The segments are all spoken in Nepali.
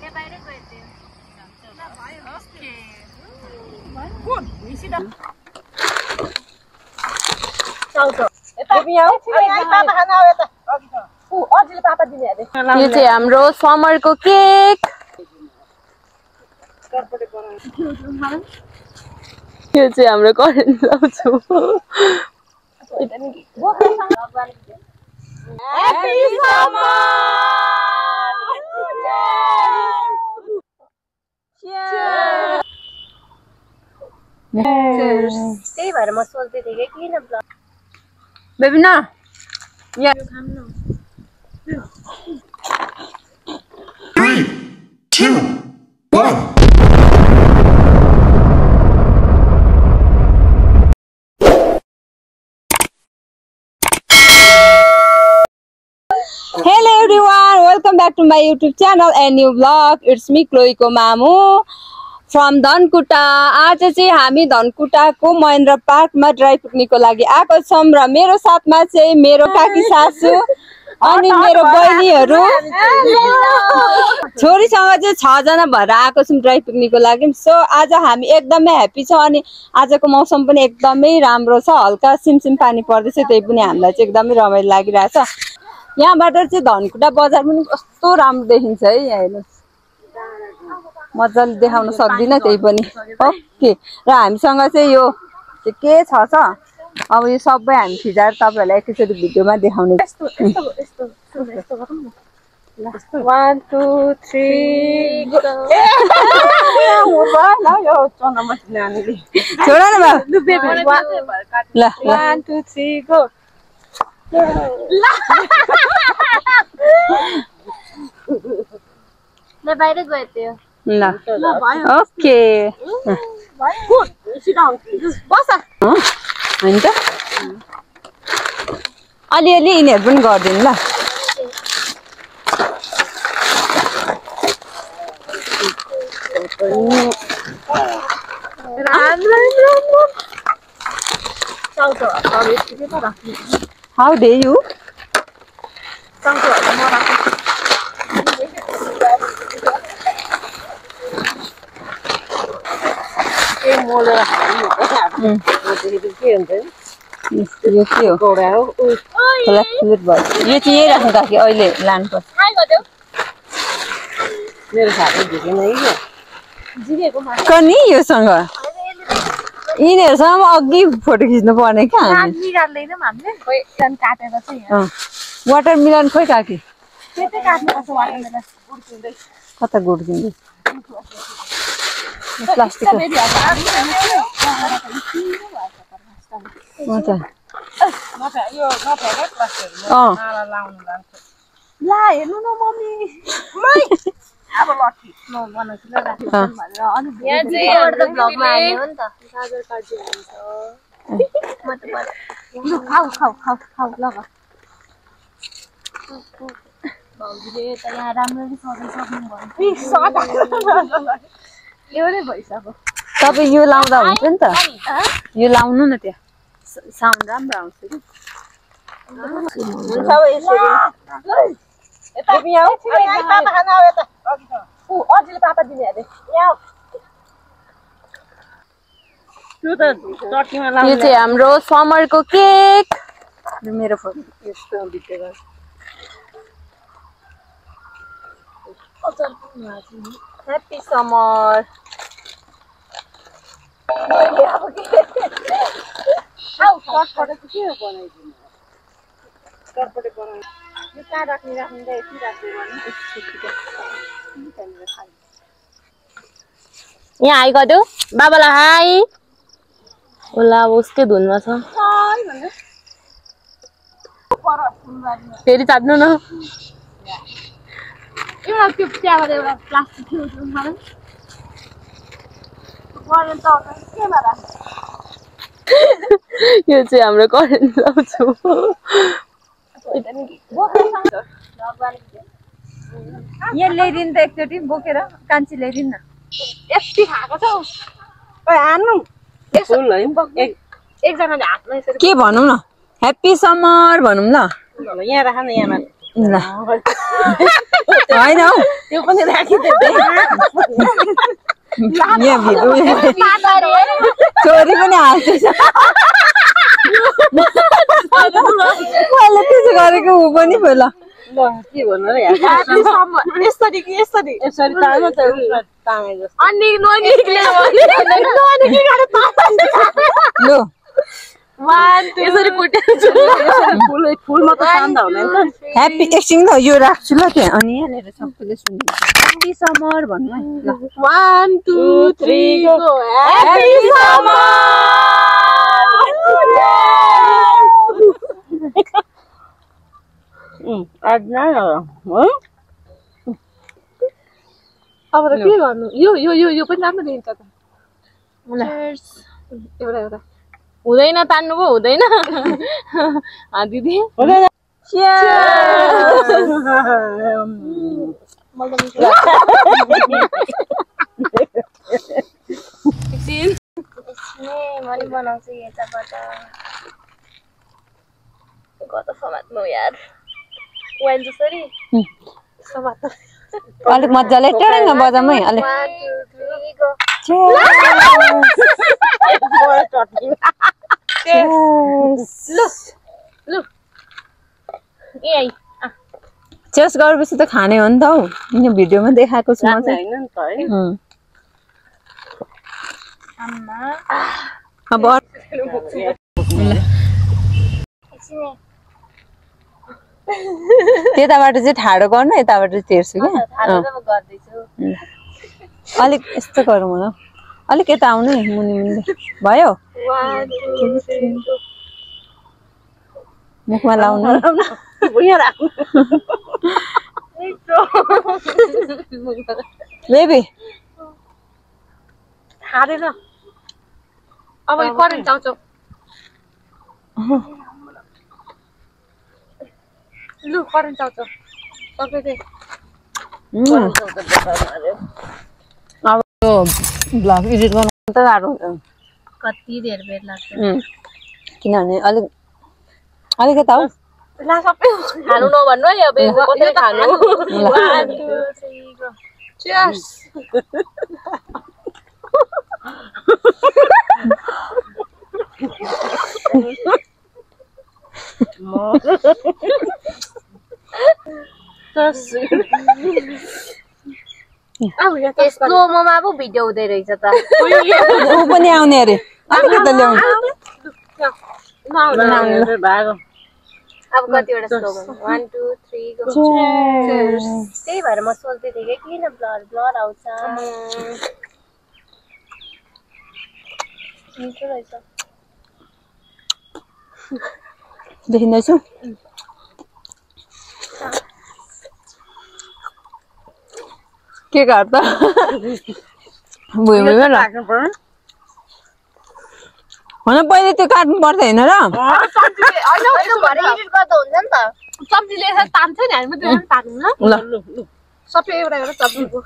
यो चाहिँ हाम्रो समरको केक। यो चाहिँ हाम्रो करेन्ट लाउँछु। त्यही भएर म सोच्दै थिएँ कि किन बेबी न या 3, 2, 1. Hello everyone, welcome back to my YouTube channel and new vlog. It's me Chloe को मामु from धनकुटा। आज चाहिँ हामी धनकुटाको महेन्द्र पार्कमा ड्राई पिकनिकको लागि आएको छौं र मेरो साथमा चाहिँ मेरो काकी सासू अनि मेरो बहिनीहरु छोरीसँग चाहिँ 6 जना भएर आएको छौं ड्राई पिकनिकको लागि। सो आज हामी एकदमै ह्यापी छौं अनि आजको मौसम पनि एकदमै राम्रो छ। हल्का सिमसिम पानी पर्दैछ, त्यही पनि हामीलाई चाहिँ एकदमै रमाइलो लागिरहेछ। यहाँबाट चाहिँ धनकुटा बजार पनि कस्तो राम्रो देखिन्छ है। यहाँ हेर्नुस्, मजाले देखाउन सक्दिन त्यही पनि। ओके, र हामीसँग चाहिँ यो के छ अब यो सबै हामी फिजाएर तपाईहरुलाई एकैचोटी भिडियोमा देखाउने। 1 2 3 छोड न बा ल 1 2 3 गो। ल बाहिर गयो त्यो ल ओके बस हैन त अलिअलि यिनीहरु पनि गर्दिनु ल। How dare you? यो के हो? यो चाहिँ यही राख्नु काकी, अहिले लानुपर्छ। मेरो साथी झिकेन है कनी योसँग यिनीहरुसँग अघि फोटो खिच्नु पर्ने क्या हामी। वाटरमेलन खोइ काकी कता गुड्किँदै प्लास्टिक ला हेर्नु न मम्मी अब लट्ठी म बनाउँछु ल राख्छु भनेर अनि यहाँ चाहिँ अर्ध ब्लगमा हाल्ने हो नि त गाजर काट्दै हुन्छ म त खाऊ खाऊ खाऊ खाऊ ल भाउजूले त यहाँ राम्ररी सजाइ सक्नु भयो। एउटै भइसक्यो। तपाईं यो लाउँदा हुन्छ नि त, यो लाउनु न, त्यहाँ साउन्ड राम्रो आउँछ कि। हुन्छ अब यसरी यो चाहिँ हाम्रो समरको केक। मेरो फोन यस्तो भित्र ह्याप्पी समर। यहाँ हाई गरिदेऊ बाबालाई हाई। ओला उसकै धुनमा छ, फेरि चाट्नु न। यो चाहिँ हाम्रो करेन्ट लाउँछु। यहाँ ल्याइदिनु त एकचोटि बोकेर कान्छी ल्याइदिनु न। यति खाएको छौ हान्नु एकजनाले हातमा यसरी के भनौँ न, ह्याप्पी समर भनौँ ल। यहाँ राख न यहाँ ल होइन हौ त्यो पनि राखिदिए यहाँ भिडियो चोरी पनि हाल्दैछ मैले त्यसो गरेको ऊ पनि भयो ल के भन्नु र यसरी तामा त तामे जस्तो अनि ननिक्ले लु यसरी कुटेछु फुल मात्र तान्दा हुँदैन ह्याप्पी एकछिन ल यो राख्छु ल त्यहाँ अनि यहाँनिर सबैले सुन्नु ह्याप्पी समर भन्नु है ल 1 2 3 गो ह्याप्पी समर आज न हो अब त के गर्नु यो पनि राम्रो देखिन्छ त एउटा हुँदैन तान्नु पो हुँदैन दिदी मैले बनाउँछु यताबाट कता समात्नु यार वाइन जसरी समात्नु अलिक मजाले टडङ्ग बजाउँ है अलिक 1 2 3 गो चेस गरेपछि त खाने हो नि त हौ यो भिडियोमा देखाएको छु म चाहिँ हैन नि त है अब त्यताबाट चाहिँ ठाडो गर्नु यताबाट तेर्छु क्या अलिक यस्तो गरौँ होला अलिक यता आउनु नि मुनि मुनि भयो 1 2 3 मुखमा लाउनु बेबी हारेन अब यो करेन्ट आउँछ लु करेन्ट आउँछ सबै अब यो ब्लग एडिट गर्नु त गाह्रो हुन्छ कति धेरै बेर लाग्छ किनभने अलिक यता हौ ला सबै खानु नभन्नु है अब कसरी खानु 1 2 3 गो चियर्स स्लोमोमा पो भिडियो हुँदै रहेछ त ऊ पनि आउने अरे अलिकति ल्याउनु अब कतिवटा स्लोमो 1 2 3 गो त्यही भएर म सोच्दै थिएँ कि किन ब्लर आउँछ मिठो रहेछ देखिँदैछु के गर्छ भुइँ भुइँमा लाग्नु पर्यो होइन पहिले त्यो काट्नु पर्दैन र सब्जीले तान्छ नि हामी त्यो तान्नु ल सबै एउटा एउटा सब्जीको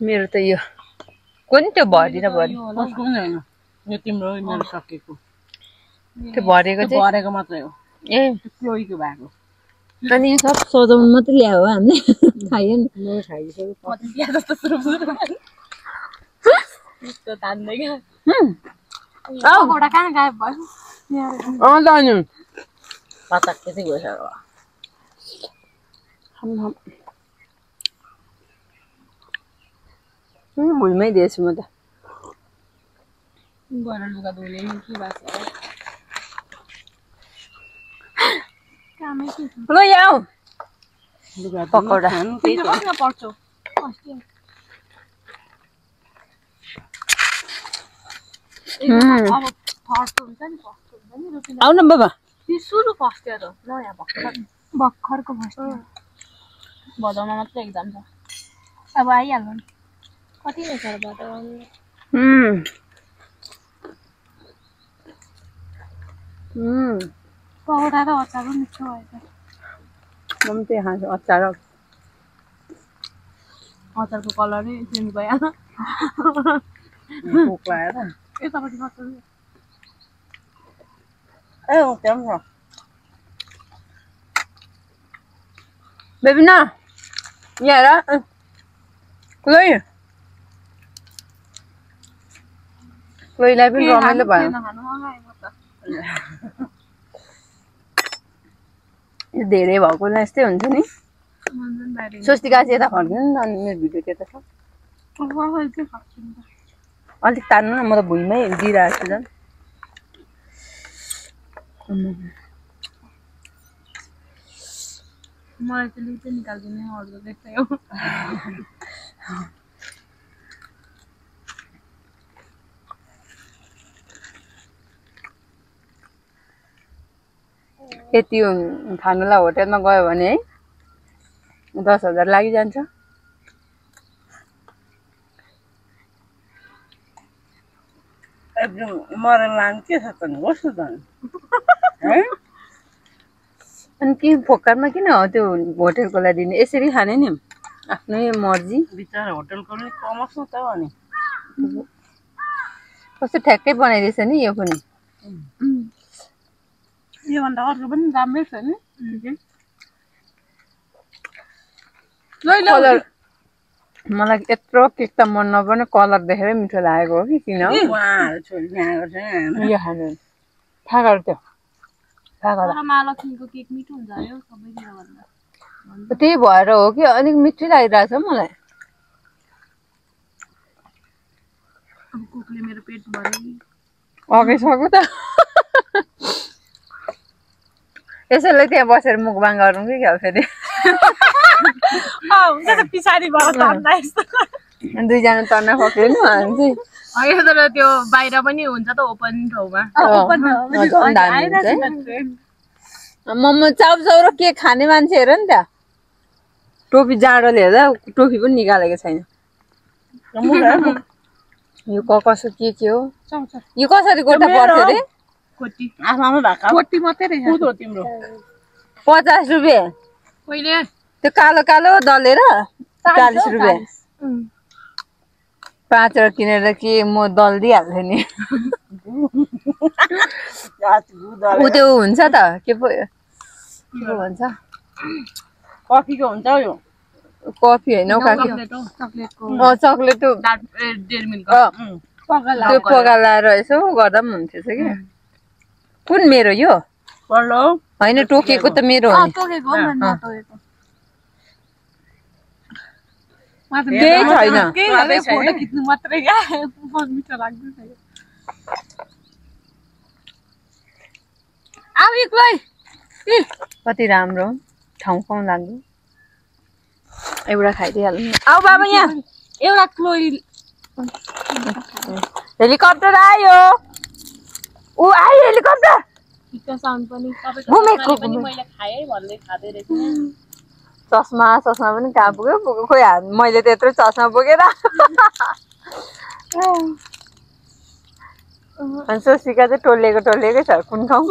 मेरो त यो कुन त्यो भरि र भरि यो तिम्रो मेरो सकेको त्यो भरेको चाहिँ भरेको मात्रै हो ए क्लोइको भएको अनि यो सब सजाउनु मात्रै ल्यायो हो हामीले खाइयो नि म खाइसक्यो म त बिहा जस्तो सुरु त्यो तान्दै क्या एउटा कहाँ गायब भयो त अनि पचाक त्यति भइसक्यो भुइँमै दिएछु म त गएर लुगा धुने के भएको ल यहाँ पकौडा पर्छौ आउ न बाबा सुरु फर्स्ट इयर हो नयाँ भर्खरको फर्स्ट इयर भदौमा मात्रै एक्जाम छ अब आइहाल्नु नि कति नै छ भदौमा पकौडा र अचार मिठो भएछ म पनि त्यही खान्छु अचार अचारको कलर नै चेन्ज भइहाल्छ भोक लागेर यतापट्टि कस्तो ए त्यहाँ बेबी न यहाँ हेर क्लोइ क्लोइलाई पनि रमाइलो भयो धेरै भएको यस्तै हुन्छ नि स्वस्तिका चाहिँ यता फर्किनु नि अनि मेरो भिडियो त्यता छ अलिक तान्नु न म त भुइँमै दिइरहेको छु झन् मलाई चाहिँ लुटे निकाल्दिने अर्को देख्दै हो यति खानुलाई होटेलमा गयो भने है 10,000 लागिजान्छ एकदम मरेर लानु के छ त कस्तो त है अनि के फोकारमा किन हो त्यो होटेलकोलाई दिने यसरी खाने नि आफ्नै मर्जी बिचारा होटलको पनि कमोस् न त अनि कस्तो ठ्याक्कै बनाइदिएछ नि यो पनि योभन्दा अर्को पनि राम्रै छ नि कलर मलाई यत्रो केक त मन नपर्ने कलर देखेर मिठो लागेको हो कि किन हो उहाँहरू छोरी ल्याएको छ यो खानु थाहा गर त्यो थाहा गर महालक्ष्मीको केक मिठो हुन्छ अरे सबैतिर भन्दा त्यही भएर हो कि अलिक मिठै लागिरहेछ मलाई अब कुकले मेरो पेट भरि अघि सक्यो त यसैले त्यहाँ बसेर मुखबाङ गरौँ कि क्या फेरि हुन्छ त पछाडिबाट तान्दा यस्तो दुईजना तर्ना पक्रियो नि हामी चाहिँ होइन तर त्यो बाहिर पनि हुन्छ त ओपन ठाउँमा मोमो चाउचाउ र के खाने मान्छे हेर नि त्यहाँ टोपी जाडोले हेर्दा टोपी पनि निकालेको छैन यो कसो के हो यो कसरी गोटा पर्छ अरे कोटी आफ्नो भएको कोटी मात्रै रहेछ कुदो तिम्रो 50 रुपियाँ कहिले त्यो कालो कालो दलेर 40 रुपियाँ 5 वटा किनेर के म दल दिइहाल्थे नि ऊ त्यो हुन्छ त के पो भन्छ कफीको हुन्छ हौ यो कफी होइन चक्लेट त्यो पगालाएर यसो गर्दा पनि हुन्थ्यो कि कुन मेरो यो पल्लो होइन टोकेको त मेरो हो नि केही छैन खिच्नु मात्रै मिठो लाग्दैन कति राम्रो ठाउँ ठाउँ लाग्यो एउटा खाइदिइहाल्नु आऊ बाबा यहाँ एउटा क्लोइ हेलिकप्टर आयो ऊ आयो हेलिकप्टर साउन्ड पनि मैले खाएँ भन्दै खाँदै रहेछ चस्मा पनि कहाँ पुग्यो खोइ मैले त्यत्रो चस्मा बोकेर अनि सोसिका चाहिँ टोलेकै छ कुन ठाउँ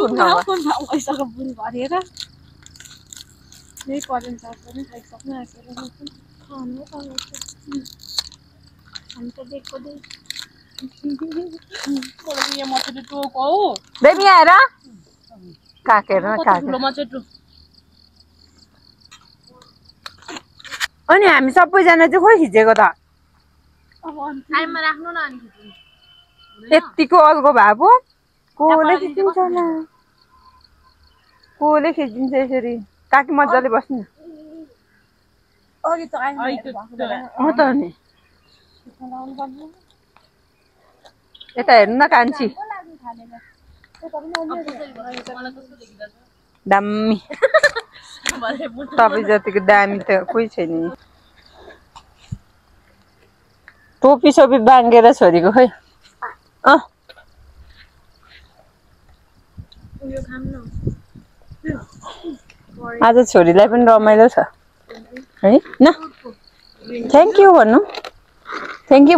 बेबी आएर काकेर अनि हामी सबैजना चाहिँ खोइ खिचेको त यतिको अल्गो भए पो कसले खिचिदिन्छ यसरी काकी मजाले बस्नु त नि यता हेर्नु न कान्छी दामी तपाईँ जतिको दामी त कोही छैन टोपी सोपी बाङ्गेर छोरीको खै आज छोरीलाई पनि रमाइलो छ है न थ्याङ्क यू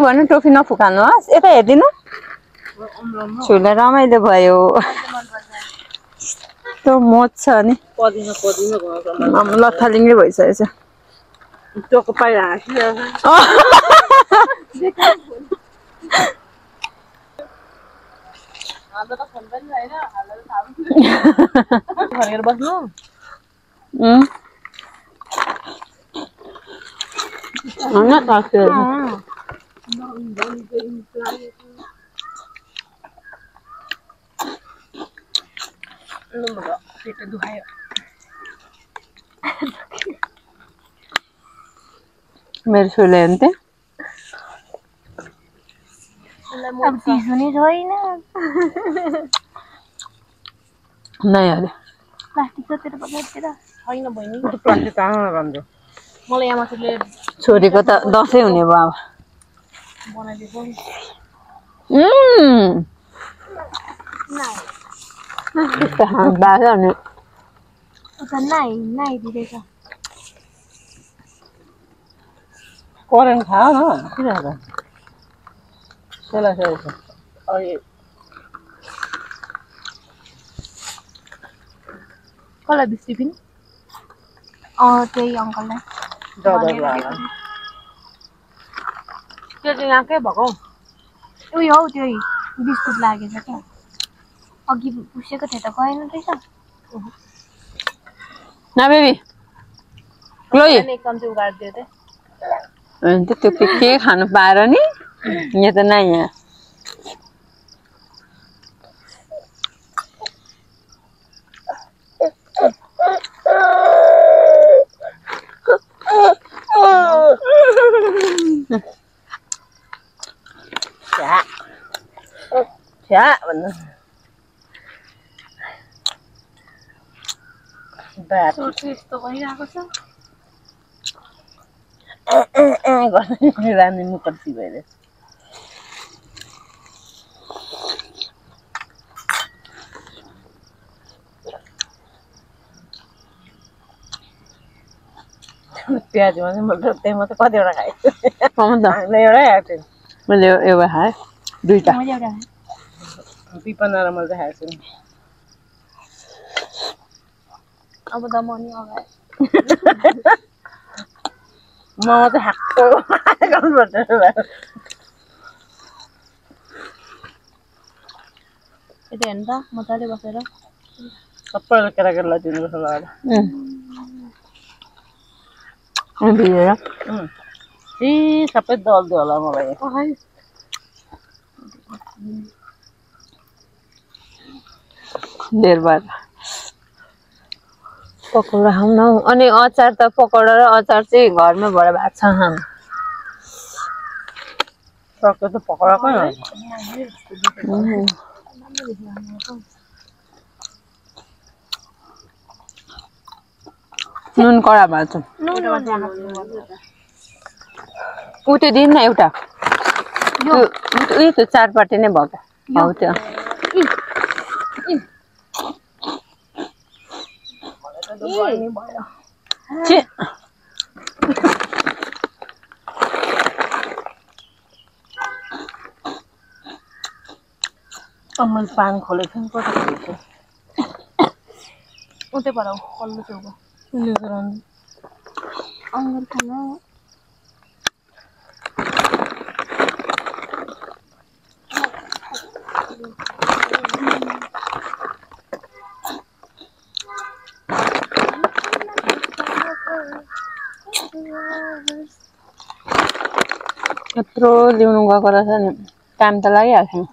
भन्नु टोपी नफुकाल्नु होस् यता हेरिदिनु छोरीलाई रमाइलो भयो त्यो मोज छ नि लथालिङ्गै भइसकेछ टोको पाइ हाँसिरहेको बस्नु हैन ताके पेट दुखायो मेरो छोरीले हेर्थे अब चिसो नै छैन नै अरे प्लास्टिक त तेरो पकेटतिर छैन बहिनी प्लास्टिक कहाँ राख्नु मलाई यहाँ मासुले छोरीको त दसैँ हुने भयो अब बनाइदिएको नि त्यस्तो खानु बाजा अनि उता नाइ दिदैछ करेन्ट खायो न किन खायो सेलाइसकेको छ अहिले कसलाई बिस टिफिन त्यही अङ्कललाई त्यो चाहिँ यहाँकै भएको उयो हौ त्यही बिस्कुट लागेछ क्या अघि पुसेको थियो त गएन रहेछ ना बेबी क्लोई एक चम्ची उगाडिदियो त अनि त्यो के खानु पाएर नि यहाँ त नै यहाँ छ्या भन्नु यस्तो भइरहेको छ रानी मुखर्सी भएर प्याजमा चाहिँ मैले त्यही मात्रै कतिवटा खाएँ एउटै खाएको थिएँ मैले एउटा खाएँ दुईटा मैले एउटा पिपना र मैले खाएको छु अब त म नि अगाएँ म चाहिँ हाक्को गर्नुपर्छ यता हेर्नु त मजाले बसेर सबैलाई केटाकेटीलाई दिनुपर्छ लगाएर भिजेर सबै दल्दियो होला मलाई धेर भएर पकौडा खाउँ न हौ अनि अचार त पकौडा र अचार चाहिँ घरमै भएर भएको छ खानु सक्यो त पकौडाकै नुन कडा भएको छ उ त्यो दिन न एउटा उयो त्यो चारपाटे नै भयो हौ त्यो मैले पानी खोलेको थिएँ कता खोलेको उतै पर पल्लो छेउको अङ्गुर खानु यत्रो ल्याउनु गएको रहेछ नि टाइम त लागिहाल्छ नि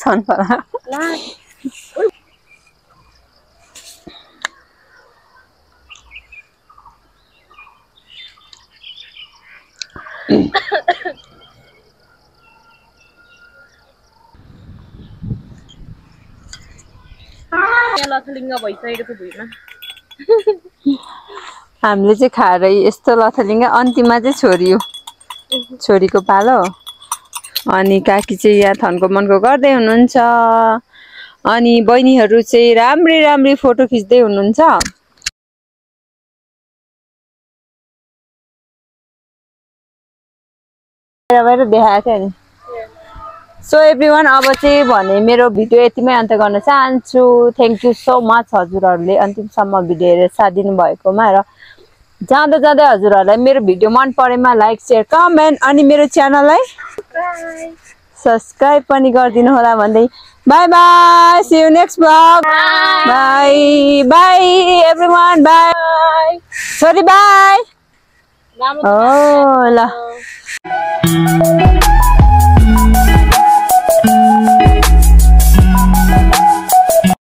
सनफ्लावर लथलिङ्ग भइसकेको छ भुइँमा हामीले चाहिँ खाएर यस्तो लथलिङ्ग अन्तिममा चाहिँ छोरीको पालो अनि काकी चाहिँ यहाँ थनको मनको गर्दै हुनुहुन्छ अनि बहिनीहरू चाहिँ राम्री राम्री फोटो खिच्दै हुनुहुन्छ बाहिर देखाएको थियो नि सो एभ्रीवान अब चाहिँ भने मेरो भिडियो यतिमै अन्त गर्न चाहन्छु थ्याङ्क यू सो मच हजुरहरूले अन्तिमसम्म भिडियो हेरेर साथ दिनु भएकोमा र जाँदा जाँदै हजुरहरूलाई मेरो भिडियो मन परेमा लाइक शेयर कमेन्ट अनि मेरो च्यानललाई सब्स्क्राइब पनि गरिदिनु होला भन्दै Bye bye. See you next vlog. Bye. Bye everyone. Bye. Sorry bye. Oh, la.